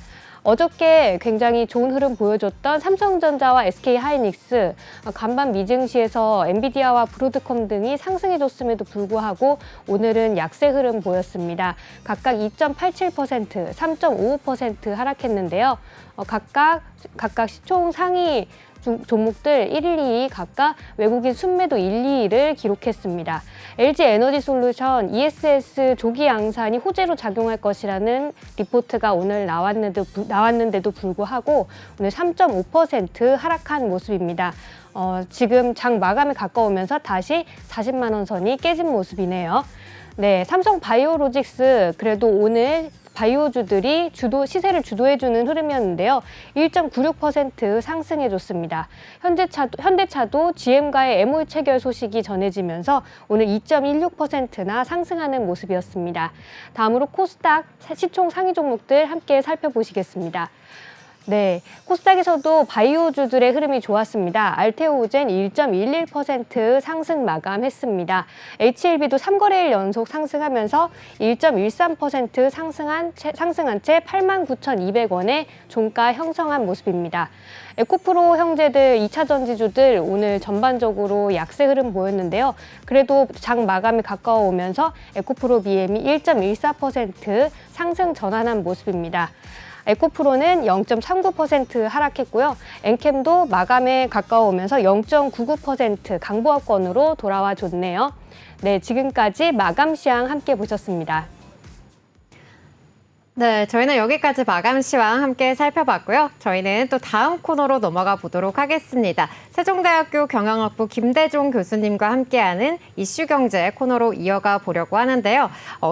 어저께 굉장히 좋은 흐름 보여줬던 삼성전자와 SK하이닉스, 간밤 미증시에서 엔비디아와 브로드컴 등이 상승해줬음에도 불구하고 오늘은 약세 흐름 보였습니다. 각각 2.87%, 3.55% 하락했는데요. 각각 시총 상위 종목들 1, 2위 각각 외국인 순매도 1, 2위를 기록했습니다. LG에너지솔루션 ESS 조기 양산이 호재로 작용할 것이라는 리포트가 오늘 나왔는데도 불구하고 오늘 3.5% 하락한 모습입니다. 지금 장 마감에 가까우면서 다시 40만 원 선이 깨진 모습이네요. 네, 삼성 바이오로직스 그래도 오늘 바이오주들이 시세를 주도해주는 흐름이었는데요. 1.96% 상승해줬습니다. 현대차도 GM과의 MOU 체결 소식이 전해지면서 오늘 2.16%나 상승하는 모습이었습니다. 다음으로 코스닥 시총 상위 종목들 함께 살펴보시겠습니다. 네, 코스닥에서도 바이오주들의 흐름이 좋았습니다. 알테오젠 1.11% 상승 마감했습니다. HLB도 3거래일 연속 상승하면서 1.13% 상승한 채 89,200원의 종가 형성한 모습입니다. 에코프로 형제들 2차 전지주들 오늘 전반적으로 약세 흐름 보였는데요. 그래도 장 마감에 가까워오면서 에코프로 BM이 1.14% 상승 전환한 모습입니다. 에코프로는 0.39% 하락했고요. 엔캠도 마감에 가까워오면서 0.99% 강보합권으로 돌아와 줬네요. 네, 지금까지 마감 시황 함께 보셨습니다. 네, 저희는 여기까지 마감 시황 함께 살펴봤고요. 저희는 또 다음 코너로 넘어가 보도록 하겠습니다. 세종대학교 경영학부 김대종 교수님과 함께하는 이슈경제 코너로 이어가 보려고 하는데요.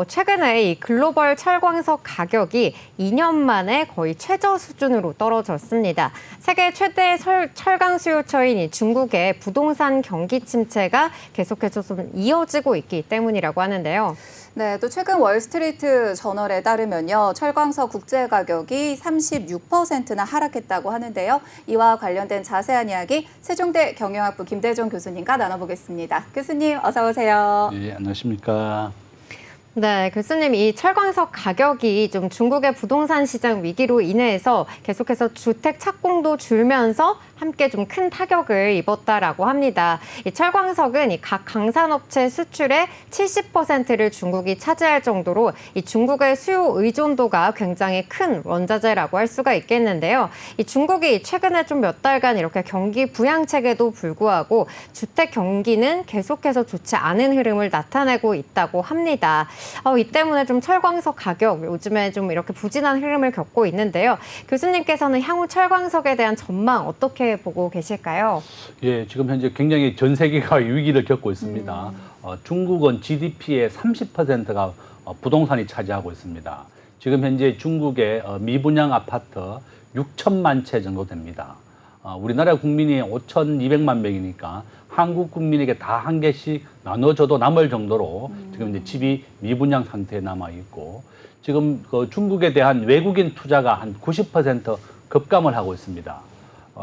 최근에 이 글로벌 철광석 가격이 2년 만에 거의 최저 수준으로 떨어졌습니다. 세계 최대 철강 수요처인 이 중국의 부동산 경기 침체가 계속해서 좀 이어지고 있기 때문이라고 하는데요. 네, 또 최근 월스트리트 저널에 따르면요. 철광석 국제 가격이 36%나 하락했다고 하는데요. 이와 관련된 자세한 이야기 세종대 경영학부 김대종 교수님과 나눠보겠습니다. 교수님 어서 오세요. 네, 안녕하십니까. 네, 교수님, 이 철광석 가격이 좀 중국의 부동산 시장 위기로 인해서 계속해서 주택 착공도 줄면서 함께 좀 큰 타격을 입었다라고 합니다. 이 철광석은 이 각 강산업체 수출의 70%를 중국이 차지할 정도로 이 중국의 수요 의존도가 굉장히 큰 원자재라고 할 수가 있겠는데요. 이 중국이 최근에 좀 몇 달간 이렇게 경기 부양책에도 불구하고 주택 경기는 계속해서 좋지 않은 흐름을 나타내고 있다고 합니다. 이 때문에 좀 철광석 가격 요즘에 좀 이렇게 부진한 흐름을 겪고 있는데요. 교수님께서는 향후 철광석에 대한 전망 어떻게 보고 계실까요? 예, 지금 현재 굉장히 전 세계가 위기를 겪고 있습니다. 중국은 GDP의 30%가 부동산이 차지하고 있습니다. 지금 현재 중국의 미분양 아파트 6천만 채 정도 됩니다. 우리나라 국민이 5,200만 명이니까 한국 국민에게 다 한 개씩 나눠줘도 남을 정도로 지금 이제 집이 미분양 상태에 남아 있고 지금 그 중국에 대한 외국인 투자가 한 90% 급감을 하고 있습니다.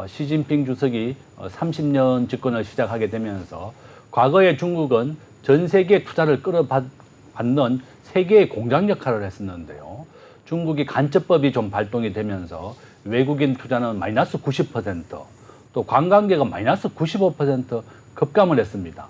시진핑 주석이 30년 집권을 시작하게 되면서 과거에 중국은 전 세계 투자를 끌어받는 세계의 공장 역할을 했었는데요. 중국이 간첩법이 좀 발동이 되면서 외국인 투자는 마이너스 90%, 또 관광객은 마이너스 95% 급감을 했습니다.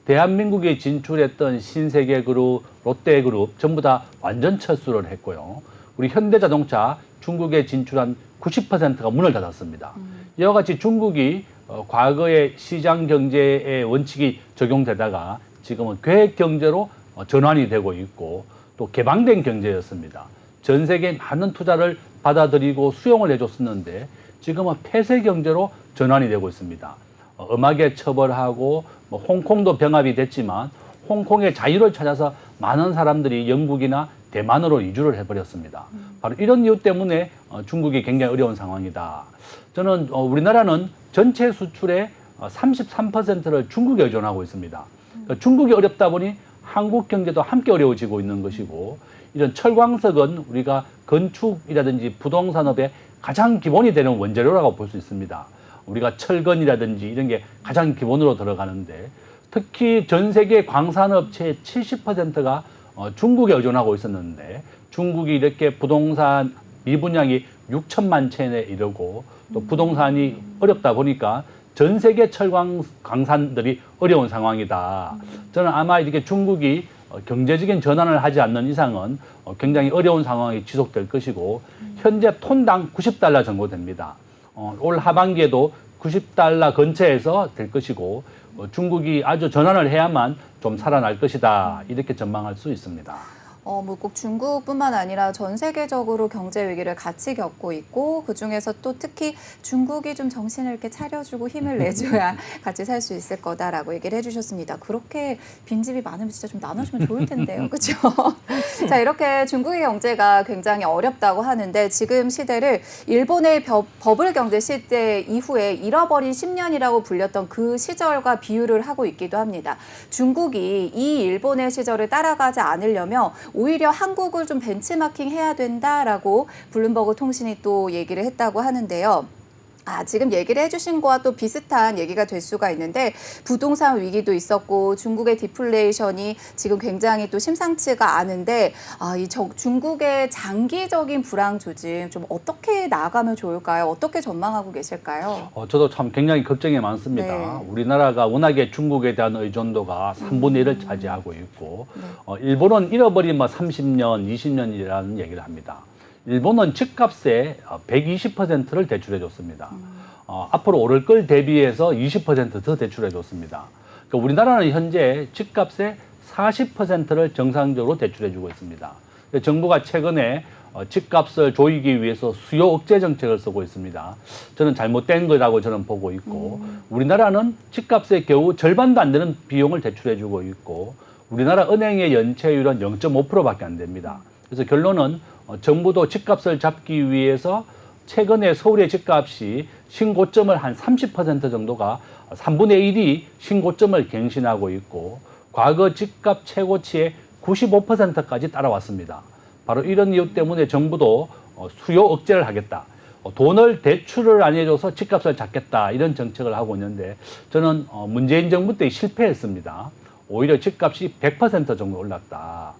대한민국에 진출했던 신세계그룹, 롯데그룹 전부 다 완전 철수를 했고요. 우리 현대자동차 중국에 진출한 90%가 문을 닫았습니다. 이와 같이 중국이 과거에 시장 경제의 원칙이 적용되다가 지금은 계획 경제로 전환이 되고 있고 또 개방된 경제였습니다. 전 세계 많은 투자를 받아들이고 수용을 해줬었는데 지금은 폐쇄 경제로 전환이 되고 있습니다. 음악에 처벌하고 홍콩도 병합이 됐지만 홍콩의 자유를 찾아서 많은 사람들이 영국이나 대만으로 이주를 해버렸습니다. 바로 이런 이유 때문에 중국이 굉장히 어려운 상황이다. 저는 우리나라는 전체 수출의 33%를 중국에 의존하고 있습니다. 그러니까 중국이 어렵다 보니 한국 경제도 함께 어려워지고 있는 것이고 이런 철광석은 우리가 건축이라든지 부동산업의 가장 기본이 되는 원재료라고 볼 수 있습니다. 우리가 철근이라든지 이런 게 가장 기본으로 들어가는데 특히 전 세계 광산업체의 70%가 중국에 의존하고 있었는데 중국이 이렇게 부동산 미분양이 6천만 채에 이르고 또 부동산이 어렵다 보니까 전 세계 철광산들이 어려운 상황이다. 저는 아마 이렇게 중국이 경제적인 전환을 하지 않는 이상은 굉장히 어려운 상황이 지속될 것이고 현재 톤당 90달러 정도 됩니다. 올 하반기에도 90달러 근처에서 될 것이고 중국이 아주 전환을 해야만 좀 살아날 것이다. 이렇게 전망할 수 있습니다. 뭐 꼭 중국뿐만 아니라 전 세계적으로 경제 위기를 같이 겪고 있고 그중에서 또 특히 중국이 좀 정신을 이렇게 차려주고 힘을 내줘야 같이 살 수 있을 거다라고 얘기를 해주셨습니다. 그렇게 빈집이 많으면 진짜 좀 나눠주면 좋을 텐데요. 그렇죠? 자, 이렇게 중국의 경제가 굉장히 어렵다고 하는데 지금 시대를 일본의 버블 경제 시대 이후에 잃어버린 10년이라고 불렸던 그 시절과 비유를 하고 있기도 합니다. 중국이 이 일본의 시절을 따라가지 않으려면 오히려 한국을 좀 벤치마킹 해야 된다라고 블룸버그 통신이 또 얘기를 했다고 하는데요. 지금 얘기를 해주신 거와 또 비슷한 얘기가 될 수가 있는데 부동산 위기도 있었고 중국의 디플레이션이 지금 굉장히 또 심상치가 않은데 중국의 장기적인 불황 조짐 좀 어떻게 나아가면 좋을까요? 어떻게 전망하고 계실까요? 저도 참 굉장히 걱정이 많습니다. 네. 우리나라가 워낙에 중국에 대한 의존도가 3분의 1을 차지하고 있고 일본은 잃어버린 30년, 20년이라는 얘기를 합니다. 일본은 집값의 120%를 대출해 줬습니다. 앞으로 오를 걸 대비해서 20% 더 대출해 줬습니다. 그러니까 우리나라는 현재 집값의 40%를 정상적으로 대출해 주고 있습니다. 정부가 최근에 집값을 조이기 위해서 수요 억제 정책을 쓰고 있습니다. 저는 잘못된 거라고 저는 보고 있고 우리나라는 집값의 겨우 절반도 안 되는 비용을 대출해 주고 있고 우리나라 은행의 연체율은 0.5%밖에 안 됩니다. 그래서 결론은 정부도 집값을 잡기 위해서 최근에 서울의 집값이 신고점을 한 30% 정도가 3분의 1이 신고점을 갱신하고 있고 과거 집값 최고치의 95%까지 따라왔습니다. 바로 이런 이유 때문에 정부도 수요 억제를 하겠다. 돈을 대출을 안 해줘서 집값을 잡겠다. 이런 정책을 하고 있는데 저는 문재인 정부 때 실패했습니다. 오히려 집값이 100% 정도 올랐다.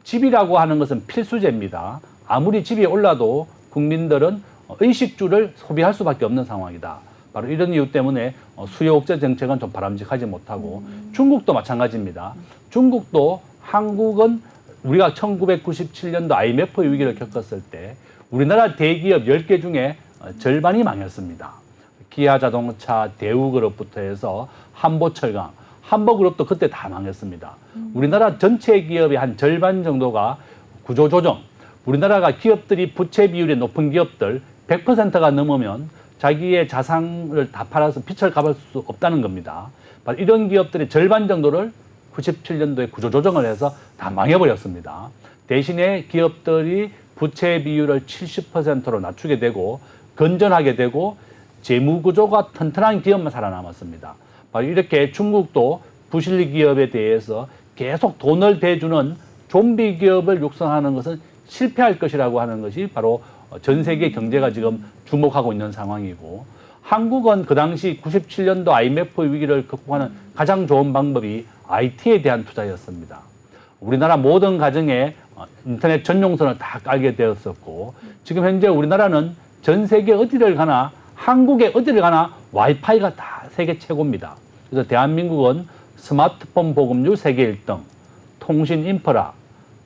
집이라고 하는 것은 필수재입니다. 아무리 집이 올라도 국민들은 의식주를 소비할 수밖에 없는 상황이다. 바로 이런 이유 때문에 수요 억제 정책은 좀 바람직하지 못하고 중국도 마찬가지입니다. 중국도 한국은 우리가 1997년도 IMF 위기를 겪었을 때 우리나라 대기업 10개 중에 절반이 망했습니다. 기아자동차, 대우그룹부터 해서 한보철강, 한보그룹도 그때 다 망했습니다. 우리나라 전체 기업의 한 절반 정도가 구조조정, 우리나라가 기업들이 부채 비율이 높은 기업들 100%가 넘으면 자기의 자산을 다 팔아서 빚을 갚을 수 없다는 겁니다. 바로 이런 기업들의 절반 정도를 97년도에 구조조정을 해서 다 망해버렸습니다. 대신에 기업들이 부채 비율을 70%로 낮추게 되고 건전하게 되고 재무구조가 튼튼한 기업만 살아남았습니다. 바로 이렇게 중국도 부실 기업에 대해서 계속 돈을 대주는 좀비 기업을 육성하는 것은 실패할 것이라고 하는 것이 바로 전 세계 경제가 지금 주목하고 있는 상황이고, 한국은 그 당시 97년도 IMF 위기를 극복하는 가장 좋은 방법이 IT에 대한 투자였습니다. 우리나라 모든 가정에 인터넷 전용선을 다 깔게 되었었고, 지금 현재 우리나라는 전 세계 어디를 가나, 한국에 어디를 가나 와이파이가 다 세계 최고입니다. 그래서 대한민국은 스마트폰 보급률 세계 1등, 통신 인프라,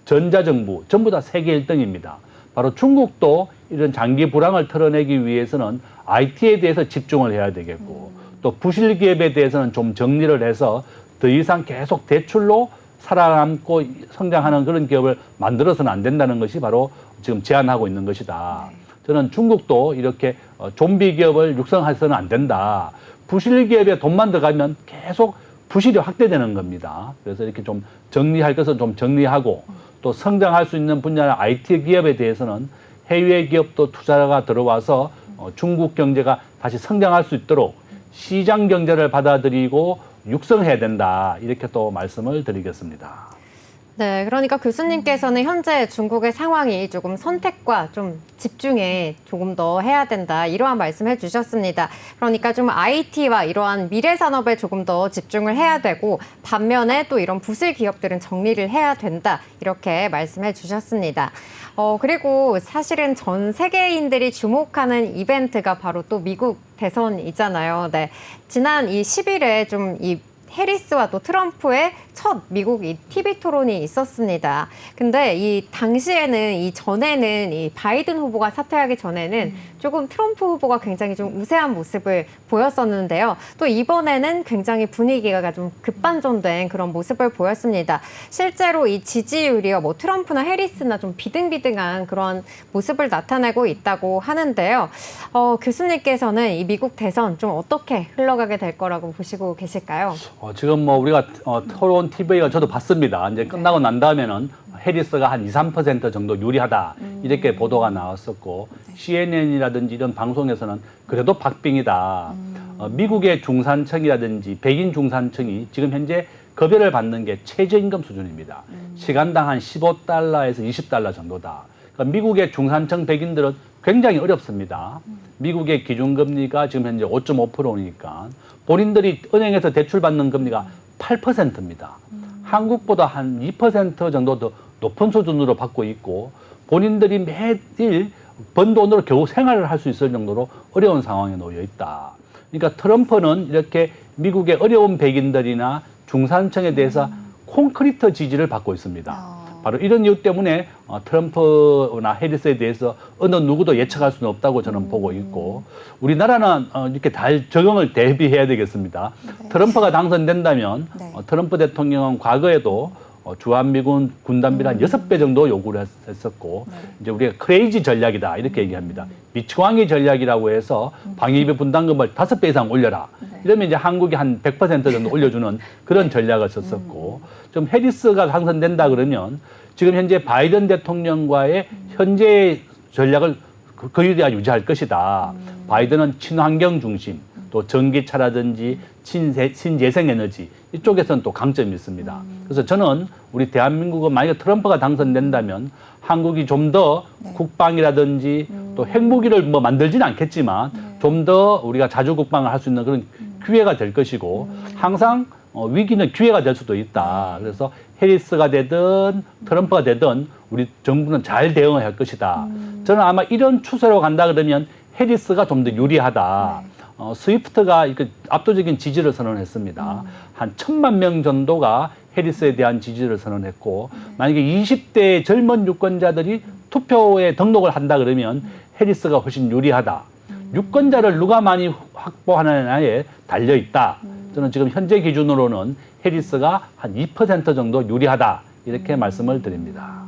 전자정부 전부 다 세계 1등입니다. 바로 중국도 이런 장기 불황을 털어내기 위해서는 IT에 대해서 집중을 해야 되겠고, 또 부실 기업에 대해서는 좀 정리를 해서 더 이상 계속 대출로 살아남고 성장하는 그런 기업을 만들어서는 안 된다는 것이 바로 지금 제안하고 있는 것이다. 저는 중국도 이렇게 좀비 기업을 육성해서는 안 된다. 부실 기업에 돈만 들어가면 계속 부실이 확대되는 겁니다. 그래서 이렇게 좀 정리할 것은 좀 정리하고, 또 성장할 수 있는 분야의 IT 기업에 대해서는 해외 기업도 투자가 들어와서 중국 경제가 다시 성장할 수 있도록 시장 경제를 받아들이고 육성해야 된다. 이렇게 또 말씀을 드리겠습니다. 네, 그러니까 교수님께서는 현재 중국의 상황이 조금 선택과 좀 집중에 조금 더 해야 된다, 이러한 말씀해 주셨습니다. 그러니까 좀 IT와 이러한 미래 산업에 조금 더 집중을 해야 되고, 반면에 또 이런 부실 기업들은 정리를 해야 된다, 이렇게 말씀해 주셨습니다. 그리고 사실은 전 세계인들이 주목하는 이벤트가 바로 또 미국 대선이잖아요. 네, 지난 이 10일에 좀 이 해리스와 또 트럼프의 첫 미국 이 TV 토론이 있었습니다. 근데 이 당시에는, 이 전에는 이 바이든 후보가 사퇴하기 전에는 조금 트럼프 후보가 굉장히 좀 우세한 모습을 보였었는데요. 또 이번에는 굉장히 분위기가 좀 급반전된 그런 모습을 보였습니다. 실제로 이 지지율이요, 뭐 트럼프나 해리스나 좀 비등비등한 그런 모습을 나타내고 있다고 하는데요. 교수님께서는 이 미국 대선 좀 어떻게 흘러가게 될 거라고 보시고 계실까요? 지금 뭐 우리가 토론 TV가 저도 봤습니다. 이제 끝나고 난 다음에는 해리스가 한 2, 3% 정도 유리하다, 이렇게 보도가 나왔었고, CNN이라든지 이런 방송에서는 그래도 박빙이다. 미국의 중산층이라든지 백인 중산층이 지금 현재 급여를 받는 게 최저임금 수준입니다. 시간당 한 15달러에서 20달러 정도다. 그러니까 미국의 중산층 백인들은 굉장히 어렵습니다. 미국의 기준금리가 지금 현재 5.5%니까 본인들이 은행에서 대출받는 금리가 8%입니다. 한국보다 한 2% 정도 더 높은 수준으로 받고 있고, 본인들이 매일 번 돈으로 겨우 생활을 할 수 있을 정도로 어려운 상황에 놓여 있다. 그러니까 트럼프는 이렇게 미국의 어려운 백인들이나 중산층에 대해서 콘크리트 지지를 받고 있습니다. 바로 이런 이유 때문에 트럼프나 해리스에 대해서 어느 누구도 예측할 수는 없다고 저는 보고 있고, 우리나라는 이렇게 잘 적응을 대비해야 되겠습니다. 네. 트럼프가 당선된다면 네. 트럼프 대통령은 과거에도 주한미군 군단비를 한 6배 정도 요구를 했었고, 이제 우리가 크레이지 전략이다, 이렇게 얘기합니다. 미치광이 전략이라고 해서 방위비 분담금을 5배 이상 올려라. 이러면 이제 한국이 한 100% 정도 올려주는 그런 전략을 썼었고, 좀 해리스가 당선된다 그러면 지금 현재 바이든 대통령과의 현재 전략을 거의 다 유지할 것이다. 바이든은 친환경 중심, 또 전기차라든지 신재생에너지 이쪽에서는 또 강점이 있습니다. 그래서 저는 우리 대한민국은 만약에 트럼프가 당선된다면 한국이 좀 더 국방이라든지 또 핵무기를 뭐 만들지는 않겠지만 좀 더 우리가 자주 국방을 할 수 있는 그런 기회가 될 것이고, 항상 위기는 기회가 될 수도 있다. 그래서 해리스가 되든 트럼프가 되든 우리 정부는 잘 대응을 할 것이다. 저는 아마 이런 추세로 간다 그러면 해리스가 좀 더 유리하다. 스위프트가 압도적인 지지를 선언했습니다. 한 1,000만 명 정도가 해리스에 대한 지지를 선언했고 만약에 20대 젊은 유권자들이 투표에 등록을 한다 그러면 해리스가 훨씬 유리하다. 유권자를 누가 많이 확보하느냐에 달려 있다. 저는 지금 현재 기준으로는 해리스가 한 2% 정도 유리하다. 이렇게 말씀을 드립니다.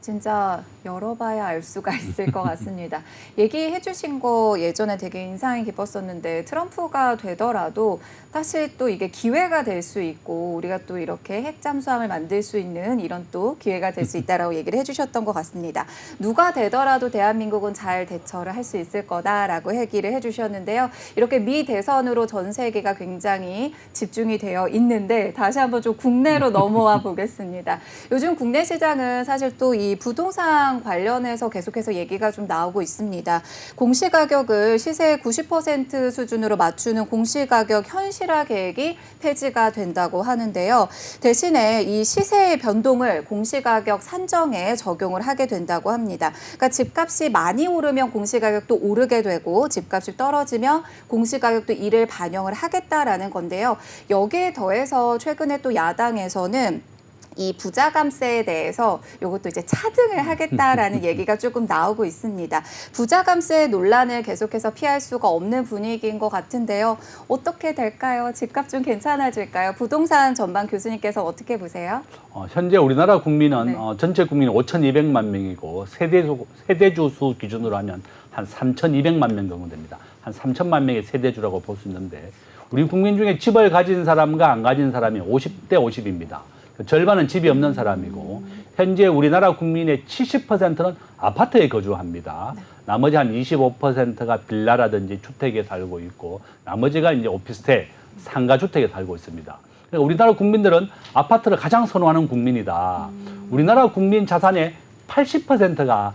진짜 열어봐야 알 수가 있을 것 같습니다. 얘기해 주신 거 예전에 되게 인상이 깊었었는데 트럼프가 되더라도 사실 또 이게 기회가 될 수 있고 우리가 또 이렇게 핵 잠수함을 만들 수 있는 이런 또 기회가 될 수 있다라고 얘기를 해주셨던 것 같습니다. 누가 되더라도 대한민국은 잘 대처를 할 수 있을 거다라고 얘기를 해주셨는데요. 이렇게 미 대선으로 전 세계가 굉장히 집중이 되어 있는데 다시 한번 좀 국내로 넘어와 보겠습니다. 요즘 국내 시장은 사실 또 이 부동산 관련해서 계속해서 얘기가 좀 나오고 있습니다. 공시가격을 시세의 90% 수준으로 맞추는 공시가격 현실화 계획이 폐지가 된다고 하는데요. 대신에 이 시세의 변동을 공시가격 산정에 적용을 하게 된다고 합니다. 그러니까 집값이 많이 오르면 공시가격도 오르게 되고 집값이 떨어지면 공시가격도 이를 반영을 하겠다라는 건데요. 여기에 더해서 최근에 또 야당에서는 이 부자감세에 대해서 이것도 이제 차등을 하겠다라는 얘기가 조금 나오고 있습니다. 부자감세 논란을 계속해서 피할 수가 없는 분위기인 것 같은데요. 어떻게 될까요? 집값 좀 괜찮아질까요? 부동산 전반 교수님께서 어떻게 보세요? 현재 우리나라 국민은 네. 전체 국민 5,200만 명이고 세대주 수 기준으로 하면 한 3,200만 명 정도 됩니다. 한 3천만 명의 세대주라고 볼 수 있는데 우리 국민 중에 집을 가진 사람과 안 가진 사람이 50대 50입니다. 절반은 집이 없는 사람이고 현재 우리나라 국민의 70%는 아파트에 거주합니다. 나머지 한 25%가 빌라라든지 주택에 살고 있고 나머지가 이제 오피스텔, 상가주택에 살고 있습니다. 그러니까 우리나라 국민들은 아파트를 가장 선호하는 국민이다. 우리나라 국민 자산의 80%가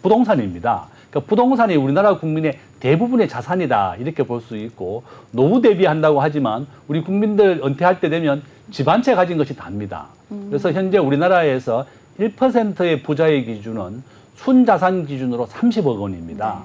부동산입니다. 그러니까 부동산이 우리나라 국민의 대부분의 자산이다 이렇게 볼 수 있고 노후 대비한다고 하지만 우리 국민들 은퇴할 때 되면 집 한 채 가진 것이 답니다. 그래서 현재 우리나라에서 1%의 부자의 기준은 순자산 기준으로 30억 원입니다.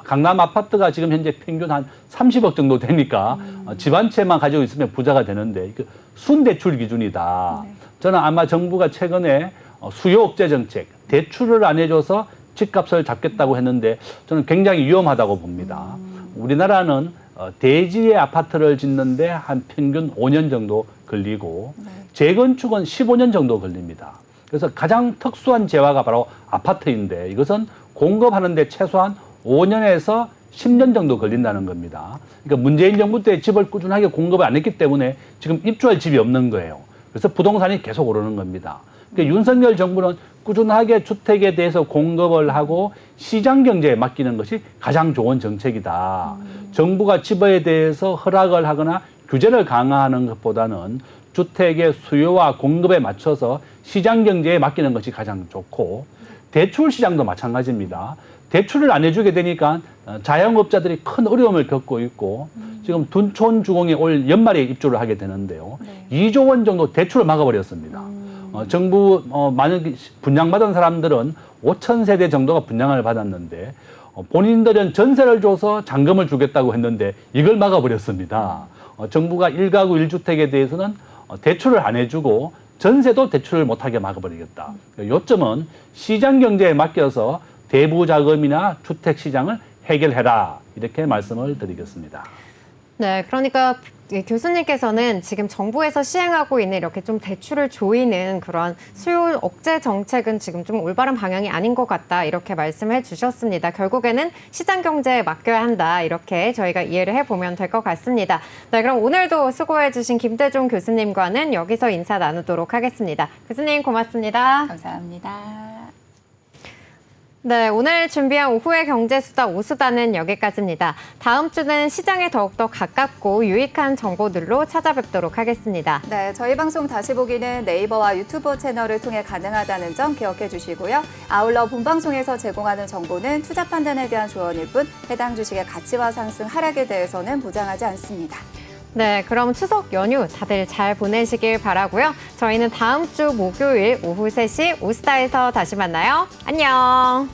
강남 아파트가 지금 현재 평균 한 30억 정도 되니까 집 한 채만 가지고 있으면 부자가 되는데 순대출 기준이다. 저는 아마 정부가 최근에 수요 억제 정책, 대출을 안 해줘서 집값을 잡겠다고 했는데 저는 굉장히 위험하다고 봅니다. 우리나라는 대지의 아파트를 짓는데 한 평균 5년 정도 걸리고 재건축은 15년 정도 걸립니다. 그래서 가장 특수한 재화가 바로 아파트인데 이것은 공급하는데 최소한 5년에서 10년 정도 걸린다는 겁니다. 그러니까 문재인 정부 때 집을 꾸준하게 공급을 안 했기 때문에 지금 입주할 집이 없는 거예요. 그래서 부동산이 계속 오르는 겁니다. 그러니까 윤석열 정부는 꾸준하게 주택에 대해서 공급을 하고 시장 경제에 맡기는 것이 가장 좋은 정책이다. 정부가 집에 대해서 허락을 하거나 규제를 강화하는 것보다는 주택의 수요와 공급에 맞춰서 시장 경제에 맡기는 것이 가장 좋고 대출 시장도 마찬가지입니다. 대출을 안 해주게 되니까 자영업자들이 큰 어려움을 겪고 있고 지금 둔촌주공이 올 연말에 입주를 하게 되는데요. 2조 원 정도 대출을 막아버렸습니다. 정부 만약 분양받은 사람들은 5천 세대 정도가 분양을 받았는데 본인들은 전세를 줘서 잔금을 주겠다고 했는데 이걸 막아버렸습니다. 정부가 1가구 1주택에 대해서는 대출을 안 해주고 전세도 대출을 못하게 막아버리겠다. 요점은 시장 경제에 맡겨서 대부 자금이나 주택 시장을 해결해라 이렇게 말씀을 드리겠습니다. 네, 그러니까 교수님께서는 지금 정부에서 시행하고 있는 이렇게 좀 대출을 조이는 그런 수요 억제 정책은 지금 좀 올바른 방향이 아닌 것 같다 이렇게 말씀해 주셨습니다. 결국에는 시장 경제에 맡겨야 한다 이렇게 저희가 이해를 해보면 될 것 같습니다. 네, 그럼 오늘도 수고해 주신 김대중 교수님과는 여기서 인사 나누도록 하겠습니다. 교수님 고맙습니다. 감사합니다. 네, 오늘 준비한 오후의 경제수다 오수다는 여기까지입니다. 다음 주는 시장에 더욱더 가깝고 유익한 정보들로 찾아뵙도록 하겠습니다. 네, 저희 방송 다시 보기는 네이버와 유튜브 채널을 통해 가능하다는 점 기억해 주시고요. 아울러 본방송에서 제공하는 정보는 투자 판단에 대한 조언일 뿐 해당 주식의 가치와 상승, 하락에 대해서는 보장하지 않습니다. 네, 그럼 추석 연휴 다들 잘 보내시길 바라고요. 저희는 다음 주 목요일 오후 3시 오스타에서 다시 만나요. 안녕.